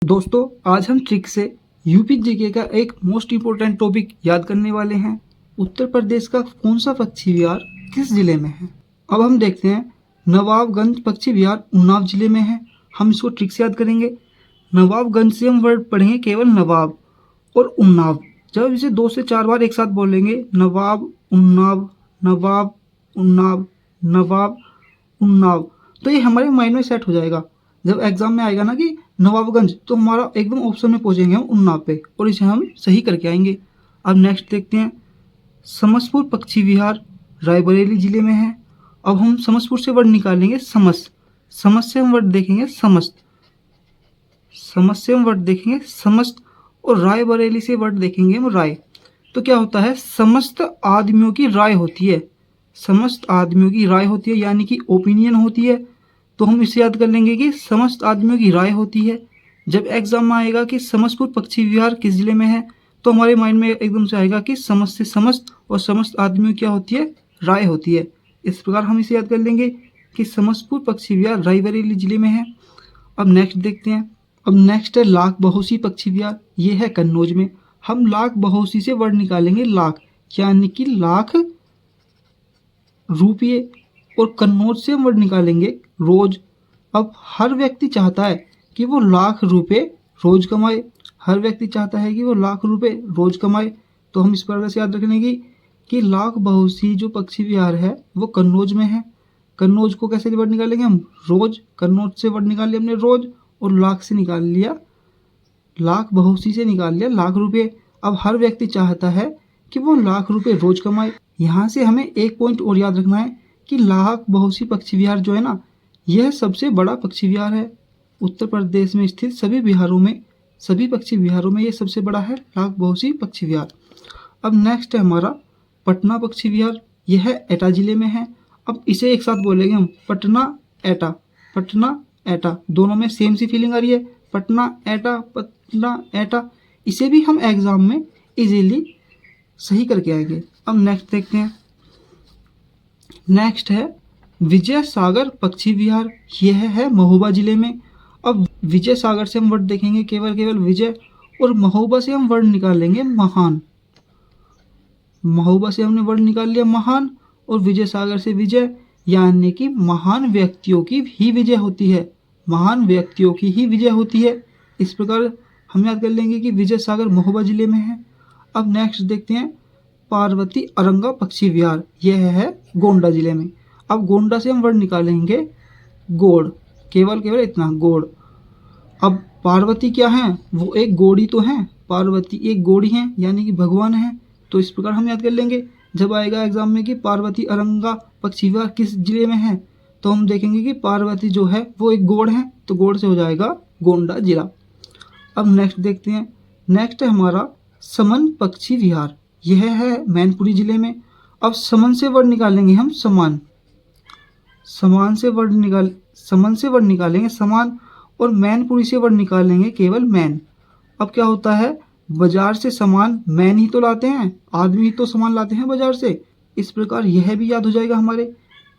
दोस्तों आज हम ट्रिक से यूपी जीके का एक मोस्ट इम्पोर्टेंट टॉपिक याद करने वाले हैं। उत्तर प्रदेश का कौन सा पक्षी विहार किस जिले में है? अब हम देखते हैं। नवाबगंज पक्षी विहार उन्नाव जिले में है। हम इसको ट्रिक से याद करेंगे। नवाबगंज से हम वर्ड पढ़ेंगे केवल नवाब और उन्नाव। जब इसे 2 से 4 बार एक साथ बोलेंगे, नवाब उन्नाव, नवाब उन्नाव, नवाब उन्नाव, तो ये हमारे माइंड में सेट हो जाएगा। जब एग्जाम में आएगा ना कि नवाबगंज, तो हमारा एकदम ऑप्शन में पहुंचेंगे हम उन्नाव पे और इसे हम सही करके आएंगे। अब नेक्स्ट देखते हैं। समसपुर पक्षी विहार रायबरेली जिले में है। अब हम समसपुर से वर्ड निकालेंगे समस। समस से हम वर्ड देखेंगे समस्त। समस से हम वर्ड देखेंगे समस्त और रायबरेली से वर्ड देखेंगे हम राय। तो क्या होता है? समस्त आदमियों की राय होती है। समस्त आदमियों की राय होती है यानी कि ओपिनियन होती है। तो हम इसे याद कर लेंगे कि समस्त आदमियों की राय होती है। जब एग्जाम में आएगा कि समसपुर पक्षी विहार किस जिले में है, तो हमारे माइंड में एकदम से आएगा कि समस्त से समस्त और समस्त आदमियों क्या होती है? राय होती है। इस प्रकार हम इसे याद कर लेंगे कि समसपुर पक्षी विहार रायबरेली जिले में है। अब नेक्स्ट देखते हैं। अब नेक्स्ट है लाख बहोसी पक्षी विहार। ये है कन्नौज में। हम लाख बहोसी से वर्ड निकालेंगे लाख, यानी कि लाख रुपये, और कन्नौज से हम वर्ड निकालेंगे रोज। अब हर व्यक्ति चाहता है कि वो लाख रुपए रोज कमाए। हर व्यक्ति चाहता है कि वो लाख रुपए रोज कमाए। तो हम इस प्रकार से याद रखेंगे कि लाख बहोसी जो पक्षी विहार है वो कन्नौज में है। कन्नौज को कैसे वर्ड निकालेंगे हम? रोज। कन्नौज से वर्ड निकाल लिया हमने रोज और लाख से निकाल लिया, लाख बहोसी से निकाल लिया लाख रुपये। अब हर व्यक्ति चाहता है कि वो लाख रुपए रोज कमाए। यहाँ से हमें एक पॉइंट और याद रखना है कि लाख बहोसी पक्षी विहार जो है ना, यह सबसे बड़ा पक्षी विहार है। उत्तर प्रदेश में स्थित सभी विहारों में, सभी पक्षी विहारों में ये सबसे बड़ा है लाख बहोसी पक्षी विहार। अब नेक्स्ट है हमारा पटना पक्षी विहार। यह है एटा जिले में है। अब इसे एक साथ बोलेंगे हम, पटना एटा, पटना एटा। दोनों में सेम सी फीलिंग आ रही है, पटना एटा, पटना एटा। इसे भी हम एग्जाम में इजीली सही करके आएंगे। अब नेक्स्ट देखते हैं। नेक्स्ट है विजय सागर पक्षी विहार। यह है महोबा जिले में। अब विजय सागर से हम वर्ड देखेंगे केवल विजय, और महोबा से हम वर्ड निकालेंगे महान। महोबा से हमने वर्ड निकाल लिया महान, और विजय सागर से विजय, यानी कि महान व्यक्तियों की ही विजय होती है। महान व्यक्तियों की ही विजय होती है। इस प्रकार हम याद कर लेंगे कि विजय सागर महोबा जिले में है। अब नेक्स्ट देखते हैं पार्वती अरंगा पक्षी विहार। यह है गोंडा जिले में। अब गोंडा से हम वर्ड निकालेंगे गोड़, केवल इतना गोड़। अब पार्वती क्या है? वो एक गोड़ी तो है। पार्वती एक गोड़ी है यानी कि भगवान है। तो इस प्रकार हम याद कर लेंगे। जब आएगा एग्जाम में कि पार्वती अरंगा पक्षी विहार किस जिले में है, तो हम देखेंगे कि पार्वती जो है वो एक गोड़ है, तो गोड़ से हो जाएगा गोंडा जिला। अब नेक्स्ट देखते हैं। नेक्स्ट है हमारा समन पक्षी विहार। यह है मैनपुरी जिले में। अब समन से वर्ड निकालेंगे हम समान। समन से वर्ड निकालेंगे समान, और मैनपुरी से वर्ड निकालेंगे केवल मैन। अब क्या होता है? बाजार से सामान मैन ही तो लाते हैं, आदमी ही तो सामान लाते हैं बाजार से। इस प्रकार यह भी याद हो जाएगा हमारे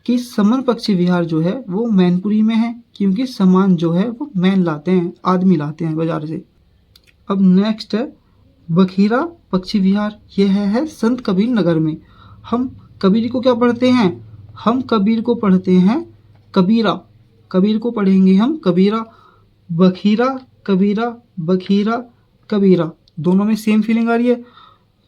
कि समन पक्षी विहार जो है वो मैनपुरी में है, क्योंकि सामान जो है वो मैन लाते हैं, आदमी लाते हैं बाजार से। अब नेक्स्ट है बखीरा पक्षी विहार। यह है संत कबीर नगर में। हम कबीर को क्या पढ़ते हैं? हम कबीर को पढ़ते हैं कबीरा। कबीर को पढ़ेंगे हम कबीरा। बखीरा कबीरा, बखीरा कबीरा, दोनों में सेम फीलिंग आ रही है,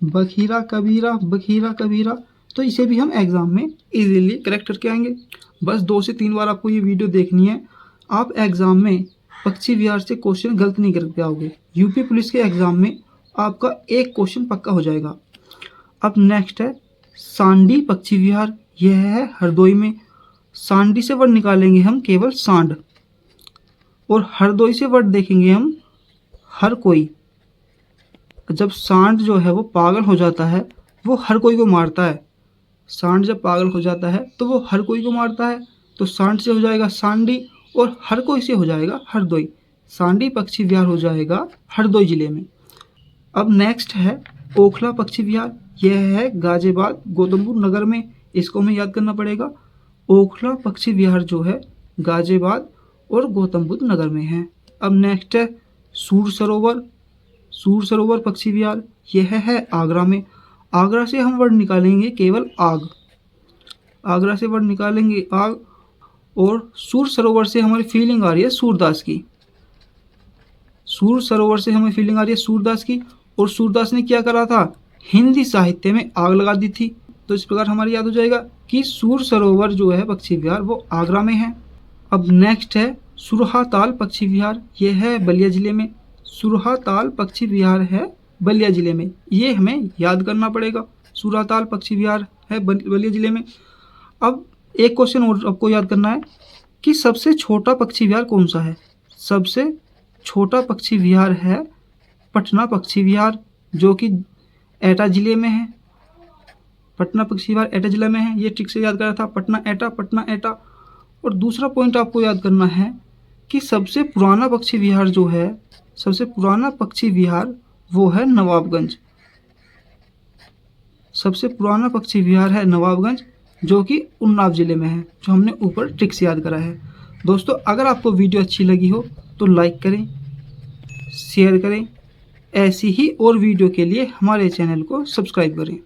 बखीरा कबीरा, बखीरा कबीरा। तो इसे भी हम एग्जाम में इजीली करेक्ट करके आएंगे। बस 2 से 3 बार आपको ये वीडियो देखनी है। आप एग्जाम में पक्षी विहार से क्वेश्चन गलत नहीं कर पाओगे। यूपी पुलिस के एग्जाम में आपका एक क्वेश्चन पक्का हो जाएगा। अब नेक्स्ट है सांडी पक्षी विहार। यह है हरदोई में। सांडी से वर्ड निकालेंगे हम केवल सांड, और हरदोई से वर्ड देखेंगे हम हर कोई। जब सांड जो है वो पागल हो जाता है, वो हर कोई को मारता है। सांड जब पागल हो जाता है तो वो हर कोई को मारता है। तो सांड से हो जाएगा सांडी, और हर कोई से हो जाएगा हरदोई। सांडी पक्षी विहार हो जाएगा हरदोई जिले में। अब नेक्स्ट है ओखला पक्षी विहार। यह है गाजियाबाद गौतम बुद्ध नगर में। इसको हमें याद करना पड़ेगा। ओखला पक्षी विहार जो है गाजियाबाद और गौतम बुद्ध नगर में है। अब नेक्स्ट है सूर सरोवर पक्षी विहार यह है आगरा में। आगरा से हम वर्ड निकालेंगे केवल आग, आगरा से वर्ड निकालेंगे आग। और सूर सरोवर से हमारी फीलिंग आ रही है सूरदास की, सूर सरोवर से हमें फीलिंग आ रही है सूरदास की। और सूरदास ने क्या करा था, हिंदी साहित्य में आग लगा दी थी। तो इस प्रकार हमारी याद हो जाएगा कि सूर सरोवर जो है पक्षी विहार वो आगरा में है। अब नेक्स्ट है सुरहाताल पक्षी विहार, ये है बलिया जिले में। सुरहाताल पक्षी विहार है बलिया जिले में, ये हमें याद करना पड़ेगा। सुरहाताल पक्षी विहार है बलिया जिले में। अब एक क्वेश्चन और आपको याद करना है कि सबसे छोटा पक्षी विहार कौन सा है। सबसे छोटा पक्षी विहार है पटना पक्षी विहार, जो कि एटा जिले में है। पटना पक्षी विहार एटा जिला में है, ये ट्रिक से याद करा था, पटना एटा। और दूसरा पॉइंट आपको याद करना है कि सबसे पुराना पक्षी विहार जो है, सबसे पुराना पक्षी विहार वो है नवाबगंज। सबसे पुराना पक्षी विहार है नवाबगंज, जो कि उन्नाव जिले में है, जो हमने ऊपर ट्रिक से याद करा है। दोस्तों अगर आपको वीडियो अच्छी लगी हो तो लाइक करें, शेयर करें। ऐसी ही और वीडियो के लिए हमारे चैनल को सब्सक्राइब करें।